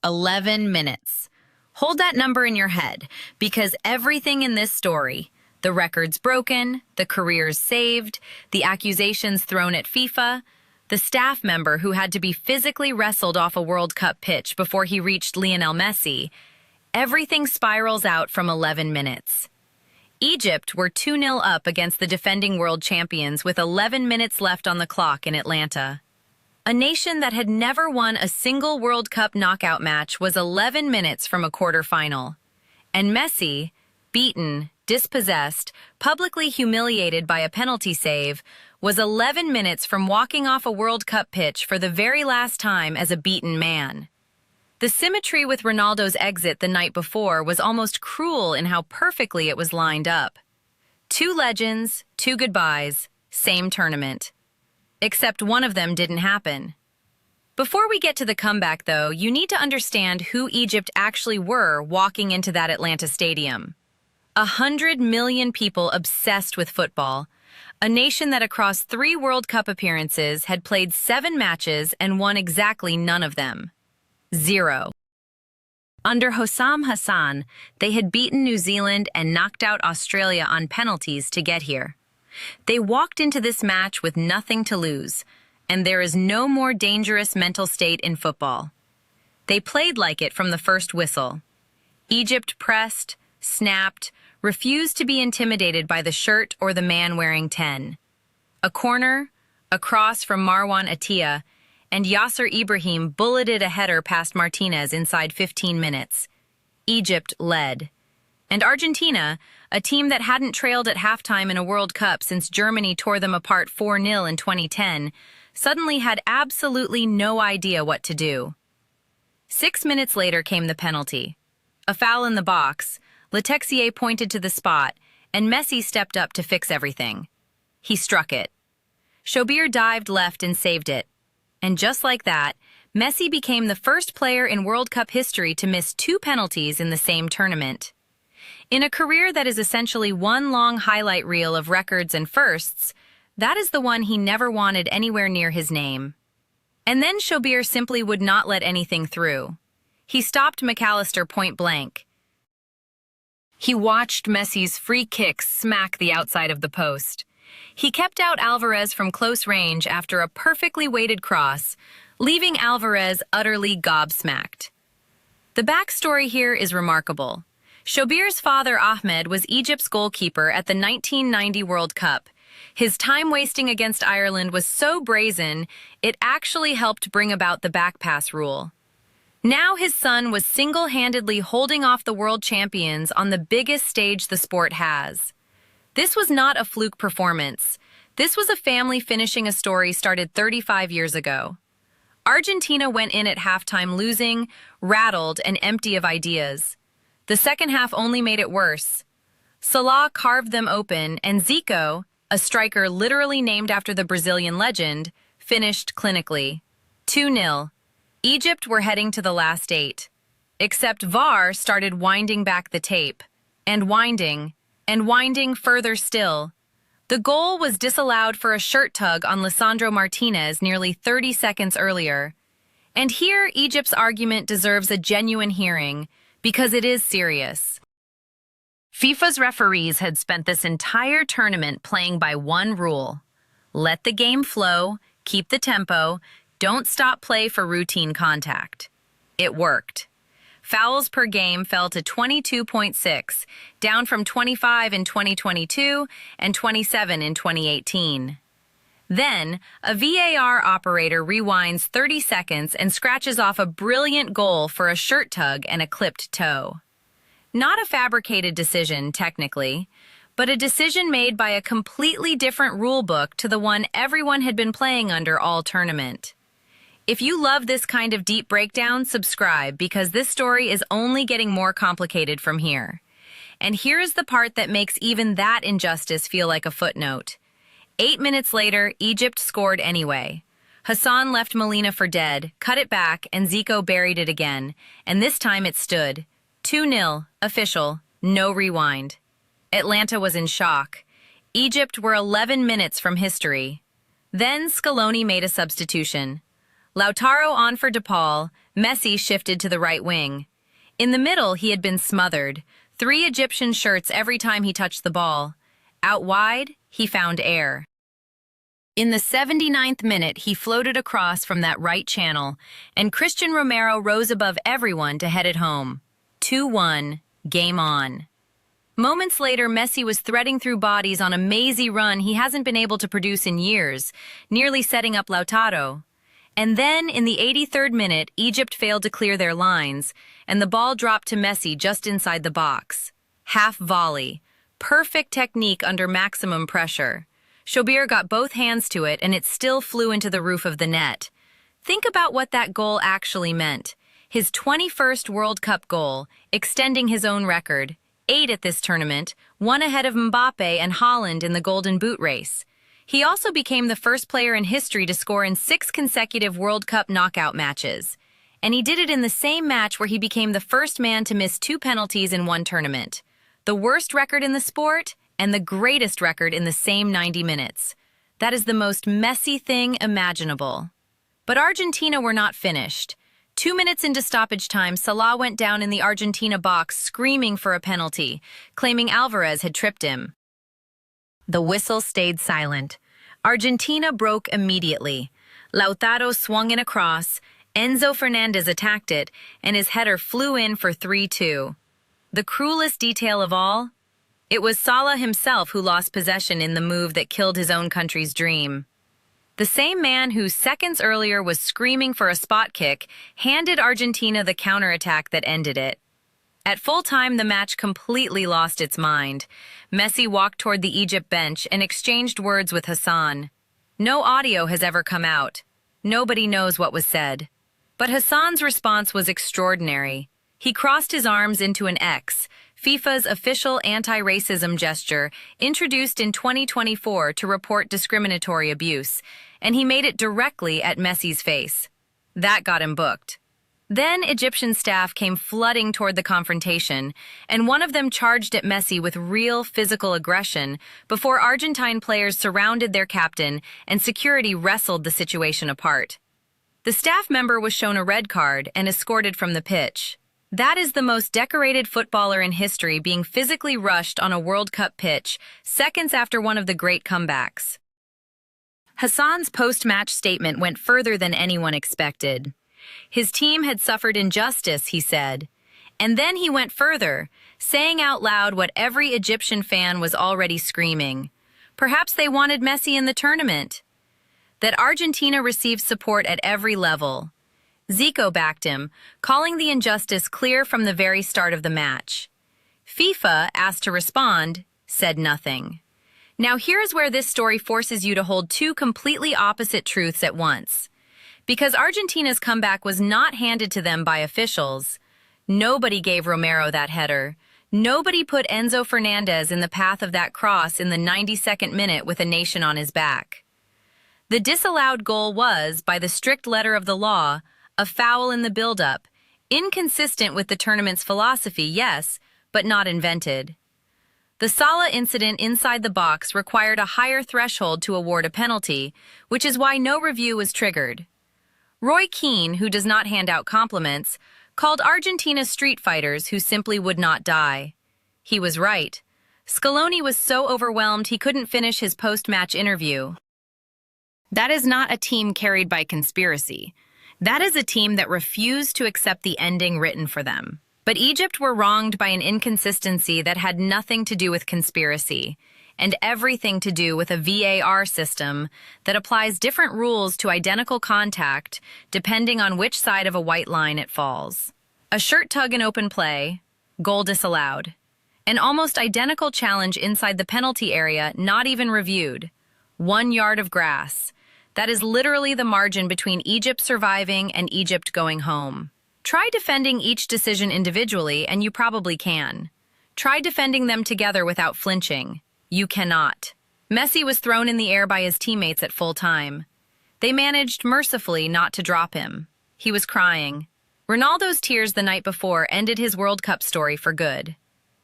11 minutes. Hold that number in your head, because everything in this story, the records broken, the careers saved, the accusations thrown at FIFA, the staff member who had to be physically wrestled off a World Cup pitch before he reached Lionel Messi, everything spirals out from 11 minutes. Egypt were 2-0 up against the defending world champions with 11 minutes left on the clock in Atlanta. A nation that had never won a single World Cup knockout match was 11 minutes from a quarterfinal. And Messi, beaten, dispossessed, publicly humiliated by a penalty save, was 11 minutes from walking off a World Cup pitch for the very last time as a beaten man. The symmetry with Ronaldo's exit the night before was almost cruel in how perfectly it was lined up. Two legends, two goodbyes, same tournament. Except one of them didn't happen. Before we get to the comeback, though, you need to understand who Egypt actually were walking into that Atlanta stadium. 100 million people obsessed with football, a nation that across 3 World Cup appearances had played 7 matches and won exactly none of them. 0. Under Hossam Hassan, they had beaten New Zealand and knocked out Australia on penalties to get here. They walked into this match with nothing to lose, and there is no more dangerous mental state in football. They played like it from the first whistle. Egypt pressed, snapped, refused to be intimidated by the shirt or the man wearing 10. A corner, a cross from Marwan Atiyah, and Yasser Ibrahim bulleted a header past Martinez inside 15 minutes. Egypt led. And Argentina, a team that hadn't trailed at halftime in a World Cup since Germany tore them apart 4-0 in 2010, suddenly had absolutely no idea what to do. 6 minutes later came the penalty. A foul in the box, Letexier pointed to the spot, and Messi stepped up to fix everything. He struck it. Shobir dived left and saved it. And just like that, Messi became the first player in World Cup history to miss 2 penalties in the same tournament. In a career that is essentially one long highlight reel of records and firsts, that is the one he never wanted anywhere near his name. And then Shobir simply would not let anything through. He stopped McAllister point blank. He watched Messi's free kicks smack the outside of the post. He kept out Alvarez from close range after a perfectly weighted cross, leaving Alvarez utterly gobsmacked. The backstory here is remarkable. Shobir's father, Ahmed, was Egypt's goalkeeper at the 1990 World Cup. His time wasting against Ireland was so brazen, it actually helped bring about the back pass rule. Now his son was single-handedly holding off the world champions on the biggest stage the sport has. This was not a fluke performance. This was a family finishing a story started 35 years ago. Argentina went in at halftime losing, rattled, and empty of ideas. The second half only made it worse. Salah carved them open, and Zico, a striker literally named after the Brazilian legend, finished clinically. 2-0. Egypt were heading to the last 8. Except VAR started winding back the tape. And winding further still. The goal was disallowed for a shirt tug on Lisandro Martinez nearly 30 seconds earlier. And here, Egypt's argument deserves a genuine hearing, because it is serious. FIFA's referees had spent this entire tournament playing by one rule. Let the game flow, keep the tempo, don't stop play for routine contact. It worked. Fouls per game fell to 22.6, down from 25 in 2022 and 27 in 2018. Then, a VAR operator rewinds 30 seconds and scratches off a brilliant goal for a shirt tug and a clipped toe. Not a fabricated decision, technically, but a decision made by a completely different rule book to the one everyone had been playing under all tournament. If you love this kind of deep breakdown, subscribe, because this story is only getting more complicated from here. And here is the part that makes even that injustice feel like a footnote. 8 minutes later, Egypt scored anyway. Hassan left Molina for dead, cut it back, and Zico buried it again. And this time it stood. 2-0, official, no rewind. Atlanta was in shock. Egypt were 11 minutes from history. Then Scaloni made a substitution. Lautaro on for DePaul, Messi shifted to the right wing. In the middle, he had been smothered. 3 Egyptian shirts every time he touched the ball. Out wide, he found air. In the 79th minute, he floated across from that right channel, and Christian Romero rose above everyone to head it home. 2-1, game on. Moments later, Messi was threading through bodies on a mazy run he hasn't been able to produce in years, nearly setting up Lautaro. And then, in the 83rd minute, Egypt failed to clear their lines, and the ball dropped to Messi just inside the box. Half volley. Perfect technique under maximum pressure. Shobir got both hands to it, and it still flew into the roof of the net. Think about what that goal actually meant. His 21st World Cup goal, extending his own record, 8 at this tournament, 1 ahead of Mbappe and Haaland in the Golden Boot race. He also became the first player in history to score in 6 consecutive World Cup knockout matches. And he did it in the same match where he became the first man to miss 2 penalties in one tournament. The worst record in the sport, and the greatest record in the same 90 minutes. That is the most messy thing imaginable. But Argentina were not finished. 2 minutes into stoppage time, Salah went down in the Argentina box screaming for a penalty, claiming Alvarez had tripped him. The whistle stayed silent. Argentina broke immediately. Lautaro swung in a cross, Enzo Fernandez attacked it, and his header flew in for 3-2. The cruelest detail of all? It was Salah himself who lost possession in the move that killed his own country's dream. The same man who seconds earlier was screaming for a spot kick handed Argentina the counterattack that ended it. At full time, the match completely lost its mind. Messi walked toward the Egypt bench and exchanged words with Hassan. No audio has ever come out. Nobody knows what was said. But Hassan's response was extraordinary. He crossed his arms into an X, FIFA's official anti-racism gesture, introduced in 2024 to report discriminatory abuse, and he made it directly at Messi's face. That got him booked. Then Egyptian staff came flooding toward the confrontation, and one of them charged at Messi with real physical aggression before Argentine players surrounded their captain and security wrestled the situation apart. The staff member was shown a red card and escorted from the pitch. That is the most decorated footballer in history being physically rushed on a World Cup pitch seconds after one of the great comebacks. Hassan's post-match statement went further than anyone expected. His team had suffered injustice, he said. And then he went further, saying out loud what every Egyptian fan was already screaming. Perhaps they wanted Messi in the tournament. That Argentina received support at every level. Zico backed him, calling the injustice clear from the very start of the match. FIFA, asked to respond, said nothing. Now here's where this story forces you to hold 2 completely opposite truths at once. Because Argentina's comeback was not handed to them by officials, nobody gave Romero that header. Nobody put Enzo Fernandez in the path of that cross in the 92nd minute with a nation on his back. The disallowed goal was, by the strict letter of the law, a foul in the build-up, inconsistent with the tournament's philosophy, yes, but not invented. The Salah incident inside the box required a higher threshold to award a penalty, which is why no review was triggered. Roy Keane, who does not hand out compliments, called Argentina street fighters who simply would not die. He was right. Scaloni was so overwhelmed he couldn't finish his post-match interview. That is not a team carried by conspiracy. That is a team that refused to accept the ending written for them. But Egypt were wronged by an inconsistency that had nothing to do with conspiracy, and everything to do with a VAR system that applies different rules to identical contact depending on which side of a white line it falls. A shirt tug in open play, goal disallowed. An almost identical challenge inside the penalty area, not even reviewed. 1 yard of grass. That is literally the margin between Egypt surviving and Egypt going home. Try defending each decision individually, and you probably can. Try defending them together without flinching. You cannot. Messi was thrown in the air by his teammates at full time. They managed mercifully not to drop him. He was crying. Ronaldo's tears the night before ended his World Cup story for good.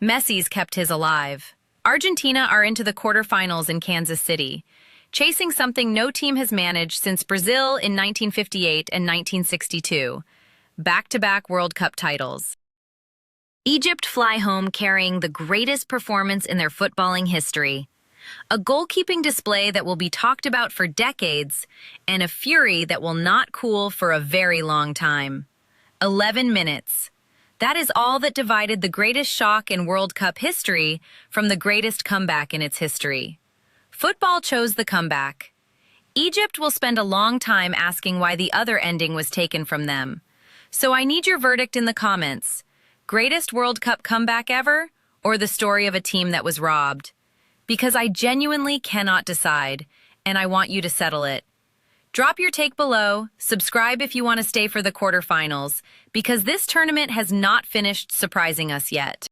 Messi's kept his alive. Argentina are into the quarterfinals in Kansas City, chasing something no team has managed since Brazil in 1958 and 1962. back-to-back World Cup titles. Egypt fly home carrying the greatest performance in their footballing history. A goalkeeping display that will be talked about for decades, and a fury that will not cool for a very long time. 11 minutes. That is all that divided the greatest shock in World Cup history from the greatest comeback in its history. Football chose the comeback. Egypt will spend a long time asking why the other ending was taken from them. So I need your verdict in the comments. Greatest World Cup comeback ever, or the story of a team that was robbed? Because I genuinely cannot decide, and I want you to settle it. Drop your take below, subscribe if you want to stay for the quarterfinals, because this tournament has not finished surprising us yet.